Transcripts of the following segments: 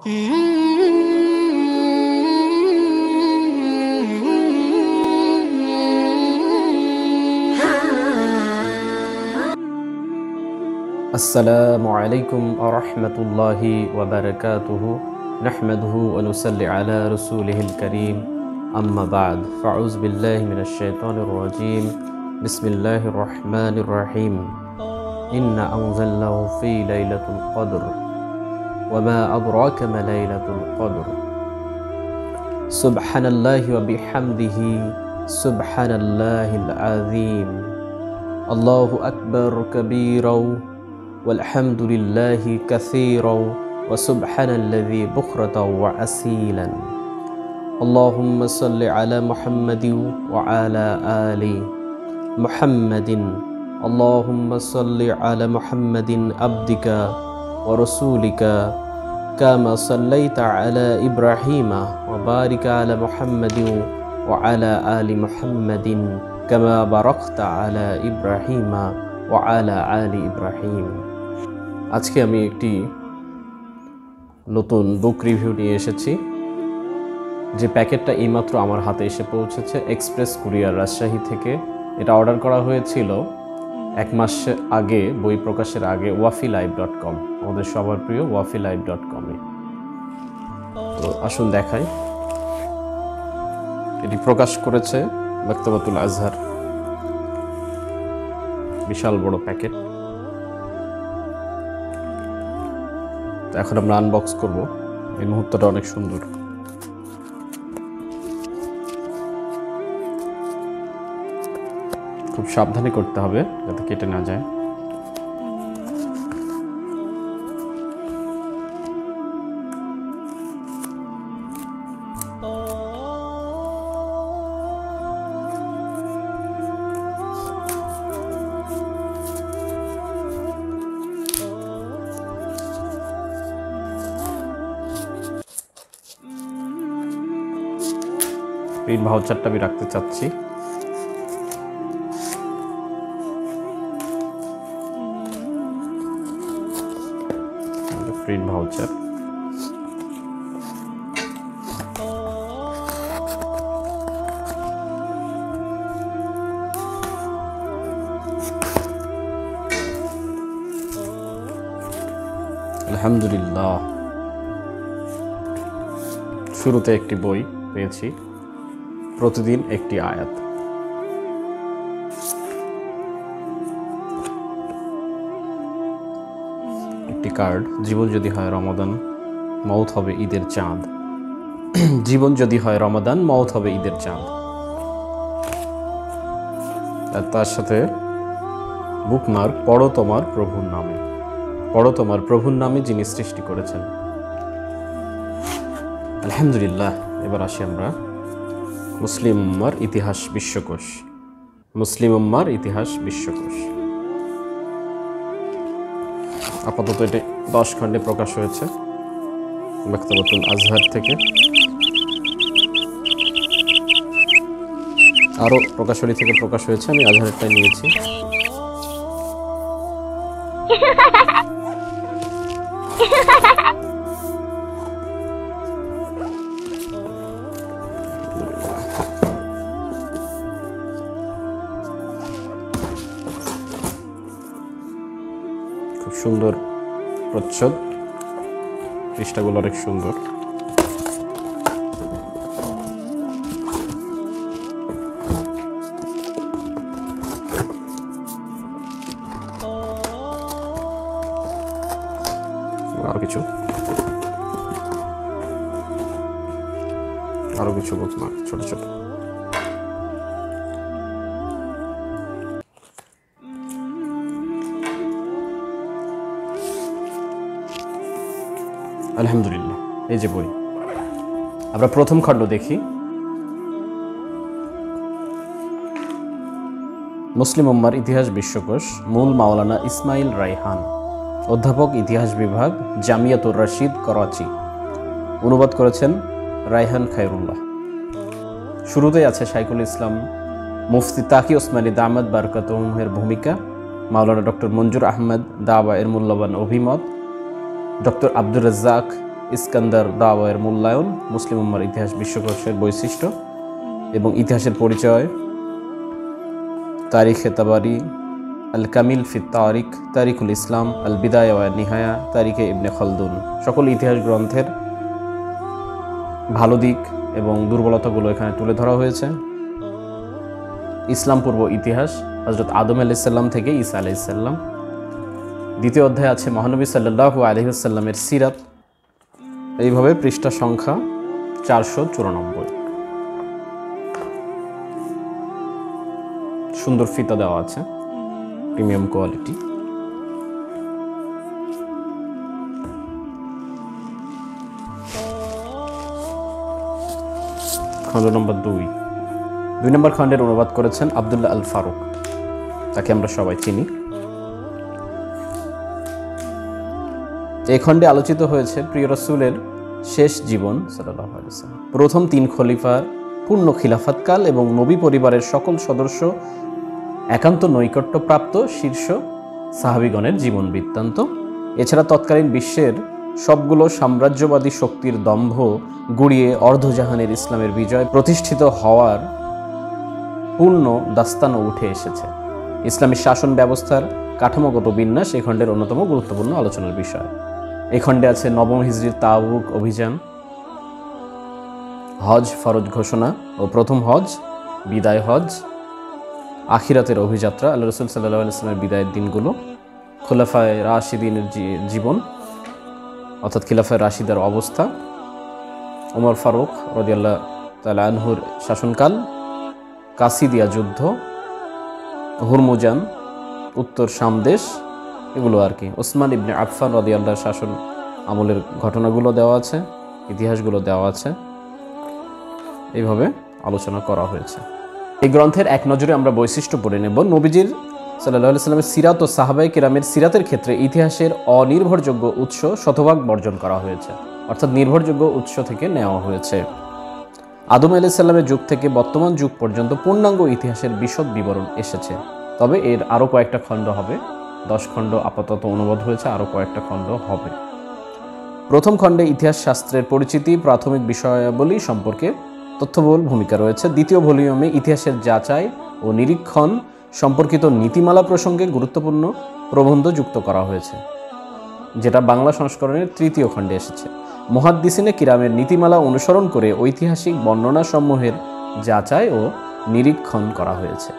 আসসালামু আলাইকুম ওয়া রাহমাতুল্লাহি ওয়া বারাকাতুহু নাহমাদুহু ওয়া নুসাল্লি আলা রাসূলিহিল কারীম আম্মা বা'দ ফাউযু বিল্লাহি মিনাশ শাইতানির রাজীম বিসমিল্লাহির রহমানির রহিম ইন্না আনজালনাহু ফী লাইলাতুল কদর ওয়া মা আদরাকা মা লাইলাতুল কদর সুবহানাল্লাহি ওয়া বিহামদিহি সুবহানাল্লাহিল আযীম আল্লাহু আকবার কাবীরা والحمد لله كثيرا وسبحان الذي بكرة وأصيلا اللهم صل على محمد وعلى آل محمد اللهم صل على محمد عبدك ورسولك كما صليت على إبراهيم وبارك على محمد وعلى آل محمد كما باركت على إبراهيم وعلى آل إبراهيم আজকে আমি একটি নতুন বুক রিভিউ নিয়ে এসেছি যে প্যাকেটটা এইমাত্র আমার হাতে এসে পৌঁছেছে এক্সপ্রেস কুরিয়ার রাজশাহী থেকে। এটা অর্ডার করা হয়েছিল এক মাস আগে, বই প্রকাশের আগে wafilive.com, আমাদের সবার প্রিয় wafilive.com এ। তো আসুন দেখাই। এটি প্রকাশ করেছে মাকতাবাতুল আজহার। বিশাল বড় প্যাকেট। এখন আমরা আনবক্স করব। এই মুহূর্তটা অনেক সুন্দর। খুব সাবধানে করতে হবে যাতে কেটে না যায়। প্রিন্ট ভাউচারটা আমি রাখতে চাচ্ছি। প্রিন্ট ভাউচার আলহামদুলিল্লাহ। শুরুতে একটি বই পেয়েছি, প্রতিদিন একটি আয়াত। একটি কার্ড, জীবন যদি হয় রমাদান মওত হবে ঈদের চাঁদ। জীবন যদি হয় রমাদান মওত হবে ঈদের চাঁদ। আর তার সাথে বুকমার্ক, পড়ো তোমার প্রভুর নামে। পড়ো তোমার প্রভুর নামে যিনি সৃষ্টি করেছেন। আলহামদুলিল্লাহ। এবার আসি আমরা মুসলিম উম্মার ইতিহাস বিশ্বকোষ। মুসলিম উম্মার ইতিহাস বিশ্বকোষ আপাতত এটি 10 খণ্ডে প্রকাশ হয়েছে মাকতাবাতুল আজহার থেকে। আরও প্রকাশনী থেকে প্রকাশ হয়েছে, আমি আজহারেরটাই নিয়েছি। খুব সুন্দর প্রচ্ছদ, পৃষ্ঠাগুলো অনেক সুন্দর। আরো কিছু বুকমার্ক ছোট ছোট। আলহামদুলিল্লাহ। এই যে বই, আমরা প্রথম খণ্ড দেখি। মুসলিম উম্মার ইতিহাস বিশ্বকোষ, মূল মাওলানা ইসমাইল রায়হান, অধ্যাপক ইতিহাস বিভাগ, জামিয়াতুর রশিদ, করাচি। অনুবাদ করেছেন রায়হান খায়রুল্লাহ। শুরুতেই আছে শাইখুল ইসলাম মুফতি তাকি ওসমানী দামাত বারকাতুহুমের ভূমিকা, মাওলানা ডক্টর মঞ্জুর আহমদ দাওয়া এর মূল্যবান অভিমত, ডক্টর আব্দুর রাজ্জাক ইস্কান্দার দাওয়ায়ের মূল্যায়ন, মুসলিম উম্মার ইতিহাস বিশ্বকোষের বৈশিষ্ট্য এবং ইতিহাসের পরিচয়, তারিখে তাবারি, আল কামিল ফি তারিখ, তারিকুল ইসলাম, আল বিদায়া ওয়া নিহায়া, তারিখে ইবনে খালদুন। সকল ইতিহাস গ্রন্থের ভালো দিক এবং দুর্বলতাগুলো এখানে তুলে ধরা হয়েছে। ইসলাম পূর্ব ইতিহাস, হযরত আদম আলাইহিসসালাম থেকে ঈসা আলাইহিসসালাম। দ্বিতীয় অধ্যায়ে আছে মহানবী সাল্লাল্লাহু আলাইহি ওয়াসাল্লামের সিরাত। এইভাবে পৃষ্ঠা সংখ্যা 494। সুন্দর ফিতা দেওয়া আছে, প্রিমিয়াম কোয়ালিটি। খণ্ড নম্বর 2 নম্বর খণ্ডের অনুবাদ করেছেন আব্দুল্লাহ আল ফারুক, তাকে আমরা সবাই চিনি। এই খণ্ডে আলোচিত হয়েছে প্রিয় রাসূলের শেষ জীবন সাল্লাল্লাহু আলাইহি ওয়াসাল্লাম, প্রথম 3 খলিফার পূর্ণ খিলাফতকাল এবং নবী পরিবারের সকল সদস্য একান্ত নৈকট্যপ্রাপ্ত শীর্ষ সাহাবীগণের জীবন বৃত্তান্ত। এছাড়া তৎকালীন বিশ্বের সবগুলো সাম্রাজ্যবাদী শক্তির দম্ভ গুড়িয়ে অর্ধজাহানের ইসলামের বিজয় প্রতিষ্ঠিত হওয়ার পূর্ণ দাস্তানও উঠে এসেছে। ইসলামী শাসন ব্যবস্থার কাঠামোগত বিন্যাস এই খণ্ডের অন্যতম গুরুত্বপূর্ণ আলোচনার বিষয়। এই খণ্ডে আছে নবম হিজরির তাবুক অভিযান, হজ ফরজ ঘোষণা ও প্রথম হজ, বিদায় হজ, আখিরাতের অভিযাত্রা, আল্লাহ রাসূল সাল্লাল্লাহু আলাইহি ওয়াসাল্লামের বিদায়ের দিনগুলো, খোলাফায়ে রাশিদিনের জীবন অর্থাৎ খিলাফায়ে রাশিদার অবস্থা, ওমর ফারুক রাদিয়াল্লাহু তাআলা আনহুর শাসনকাল, কাসিদিয়া যুদ্ধ, হুরমুজান, উত্তর শামদেশ, এগুলো আর কি। ওসমান ইবনে আফফান রাদিয়াল্লাহু শাসন আমলের ঘটনাগুলো দেওয়া আছে, ইতিহাসগুলো দেওয়া আছে, এইভাবে আলোচনা করা হয়েছে। এই গ্রন্থের এক নজরে আমরা বৈশিষ্ট্য পড়ে নেব। নবীজির সাল্লাল্লাহু আলাইহি ওয়াসাল্লামের সিরাত ও সাহাবায়ে কেরামের সিরাতের ক্ষেত্রে ইতিহাসের অনির্ভরযোগ্য উৎস শতভাগ বর্জন করা হয়েছে, অর্থাৎ নির্ভরযোগ্য উৎস থেকে নেওয়া হয়েছে। আদম আলাইহিস সালামের যুগ থেকে বর্তমান যুগ পর্যন্ত পূর্ণাঙ্গ ইতিহাসের বিশদ বিবরণ এসেছে, তবে এর আরও কয়েকটা খণ্ড হবে। 10 খণ্ড আপাতত অনুবাদ হয়েছে, আরও কয়েকটা খণ্ড হবে। প্রথম খণ্ডে ইতিহাস শাস্ত্রের পরিচিতি, প্রাথমিক বিষয়াবলী সম্পর্কে তথ্যবহুল ভূমিকা রয়েছে। দ্বিতীয় ভলিউমে ইতিহাসের যাচাই ও নিরীক্ষণ সম্পর্কিত নীতিমালা প্রসঙ্গে গুরুত্বপূর্ণ প্রবন্ধ যুক্ত করা হয়েছে, যেটা বাংলা সংস্করণের তৃতীয় খণ্ডে এসেছে। মুহাদ্দিসিনে কিরামের নীতিমালা অনুসরণ করে ঐতিহাসিক বর্ণনাসমূহের যাচাই ও নিরীক্ষণ করা হয়েছে।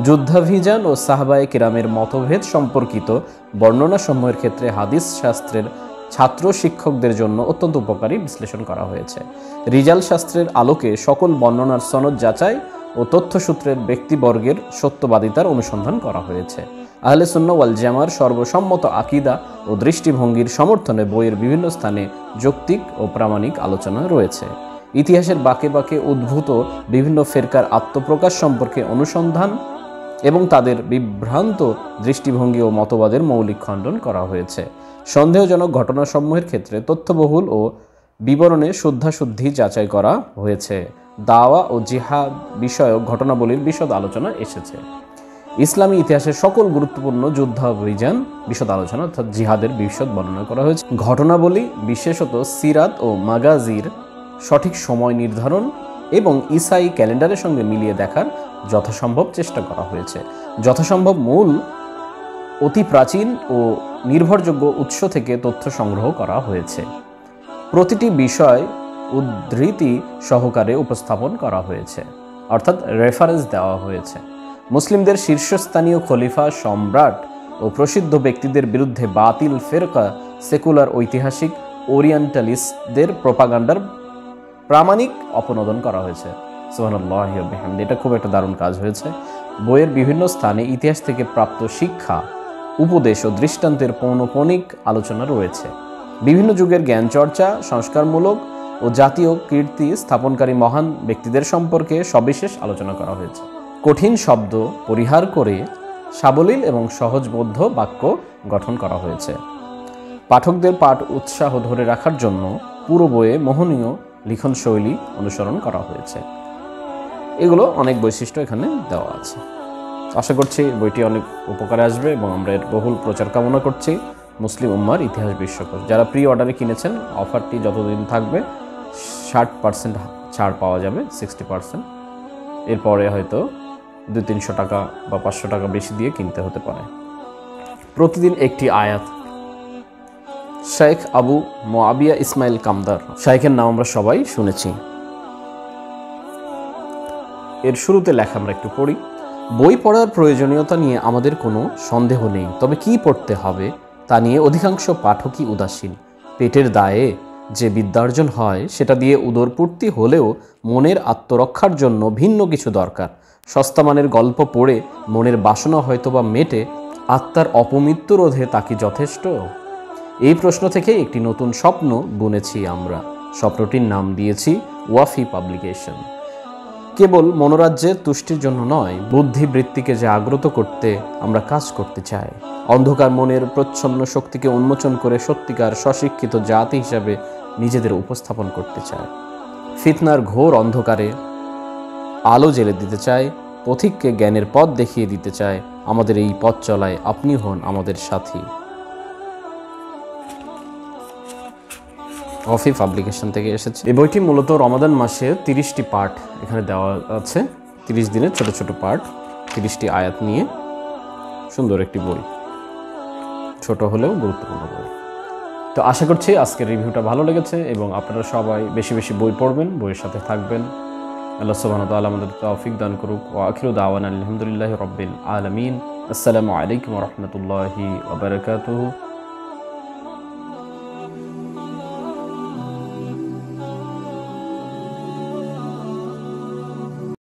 যুদ্ধাভিযান ও সাহাবায়ে কিরামের মতভেদ সম্পর্কিত বর্ণনাসমূহের ক্ষেত্রে হাদিস শাস্ত্রের ছাত্র শিক্ষকদের জন্য অত্যন্ত উপকারী বিশ্লেষণ করা হয়েছে। রিজাল শাস্ত্রের আলোকে সকল বর্ণনার সনদ যাচাই ও তথ্যসূত্রের ব্যক্তিবর্গের সত্যবাদিতার অনুসন্ধান করা হয়েছে। আহলে সুন্নাহ ওয়াল জামার সর্বসম্মত আকীদা ও দৃষ্টিভঙ্গির সমর্থনে বইয়ের বিভিন্ন স্থানে যৌক্তিক ও প্রামাণিক আলোচনা রয়েছে। ইতিহাসের বাঁকে বাঁকে উদ্ভূত বিভিন্ন ফেরকার আত্মপ্রকাশ সম্পর্কে অনুসন্ধান এবং তাদের বিভ্রান্ত দৃষ্টিভঙ্গি ও মতবাদের মৌলিক খণ্ডন করা হয়েছে। সন্দেহজনক ঘটনাসমূহের ক্ষেত্রে তথ্যবহুল ও বিবরণে শুদ্ধাশুদ্ধি যাচাই করা হয়েছে। দাওয়া ও জিহাদ বিষয়ক ঘটনাবলীর বিশদ আলোচনা এসেছে। ইসলামী ইতিহাসের সকল গুরুত্বপূর্ণ যুদ্ধাভিযান বিশদ আলোচনা অর্থাৎ জিহাদের বিশদ বর্ণনা করা হয়েছে। ঘটনাবলী বিশেষত সিরাত ও মাগাজির সঠিক সময় নির্ধারণ এবং ইসাই ক্যালেন্ডারের সঙ্গে মিলিয়ে দেখার যথাসম্ভব চেষ্টা করা হয়েছে। যথাসম্ভব মূল, অতি প্রাচীন ও নির্ভরযোগ্য উৎস থেকে তথ্য সংগ্রহ করা হয়েছে। প্রতিটি বিষয় উদ্ধৃতি সহকারে উপস্থাপন করা হয়েছে, অর্থাৎ রেফারেন্স দেওয়া হয়েছে। মুসলিমদের শীর্ষস্থানীয় খলিফা, সম্রাট ও প্রসিদ্ধ ব্যক্তিদের বিরুদ্ধে বাতিল ফেরকা, সেকুলার ঐতিহাসিক ওরিয়েন্টালিস্টদের প্রোপাগান্ডার প্রামাণিক অপনোদন করা হয়েছে। সুবহানাল্লাহি ওয়া বিহামদিহি, এটা খুব একটা দারুণ কাজ হয়েছে। বইয়ের বিভিন্ন স্থানে ইতিহাস থেকে প্রাপ্ত শিক্ষা, উপদেশ ও দৃষ্টান্তের পৌনঃপুনিক আলোচনা রয়েছে। বিভিন্ন যুগের জ্ঞান চর্চা, সংস্কারমূলক ও জাতীয় কীর্তি স্থাপনকারী মহান ব্যক্তিদের সম্পর্কে সবিশেষ আলোচনা করা হয়েছে। কঠিন শব্দ পরিহার করে সাবলীল এবং সহজবোধ্য বাক্য গঠন করা হয়েছে। পাঠকদের পাঠ উৎসাহ ধরে রাখার জন্য পুরো বইয়ে মোহনীয় লিখন শৈলী অনুসরণ করা হয়েছে। এগুলো অনেক বৈশিষ্ট্য এখানে দেওয়া আছে। আশা করছি বইটি অনেক উপকারে আসবে এবং আমরা এর বহুল প্রচার কামনা করছি। মুসলিম উম্মার ইতিহাস বিশ্বকোষ। যারা প্রি অর্ডারে কিনেছেন, অফারটি যতদিন থাকবে 60% ছাড় পাওয়া যাবে, 60%। এরপরে হয়তো 200-300 টাকা বা 500 টাকা বেশি দিয়ে কিনতে হতে পারে। প্রতিদিন একটি আয়াত। শেখ আবু মুআবিয়া ইসমাইল কামদার, শাইখের নাম আমরা সবাই শুনেছি। এর শুরুতে লেখা আমরা একটু পড়ি। বই পড়ার প্রয়োজনীয়তা নিয়ে আমাদের কোনো সন্দেহ নেই, তবে কি পড়তে হবে তা নিয়ে অধিকাংশ পাঠকই উদাসীন। পেটের দায়ে যে বিদ্যার্জন হয় সেটা দিয়ে উদরপূর্তি হলেও মনের আত্মরক্ষার জন্য ভিন্ন কিছু দরকার। সস্তা মানের গল্প পড়ে মনের বাসনা হয়তোবা মেটে, আত্মার অপমৃত্যু রোধে তা কি যথেষ্ট? এই প্রশ্ন থেকে একটি নতুন স্বপ্ন বুনেছি আমরা। স্বপ্নটির নাম দিয়েছি ওয়াফি পাবলিকেশন। কেবল মনোরাজ্যের তুষ্টির জন্য নয়, বুদ্ধিবৃত্তিকে জাগ্রত করতে আমরা কাজ করতে চাই। অন্ধকার মনের প্রচ্ছন্ন শক্তিকে উন্মোচন করে সত্যিকার স্বশিক্ষিত জাতি হিসাবে নিজেদের উপস্থাপন করতে চাই। ফিতনার ঘোর অন্ধকারে আলো জ্বেলে দিতে চাই, পথিককে জ্ঞানের পথ দেখিয়ে দিতে চাই। আমাদের এই পথ চলায় আপনি হন আমাদের সাথী। ওয়াফি পাবলিকেশন থেকে এসেছে। এই বইটি মূলত রমাদান মাসে 30টি পার্ট এখানে দেওয়া আছে। 30 দিনের ছোট ছোট পার্ট, 30টি আয়াত নিয়ে সুন্দর একটি বই, ছোট হলেও গুরুত্বপূর্ণ বই। তো আশা করছি আজকের রিভিউটা ভালো লেগেছে এবং আপনারা সবাই বেশি বেশি বই পড়বেন, বইয়ের সাথে থাকবেন। আল্লাহ সুবহানাহু ওয়া তাআলা আমাদের তৌফিক দান করুক। ওয়া আখিরু দাওয়ানা আলহামদুলিল্লাহি রাব্বিল আলামিন। আসসালামু আলাইকুম ওয়া রাহমাতুল্লাহি ওয়া বারাকাতুহু।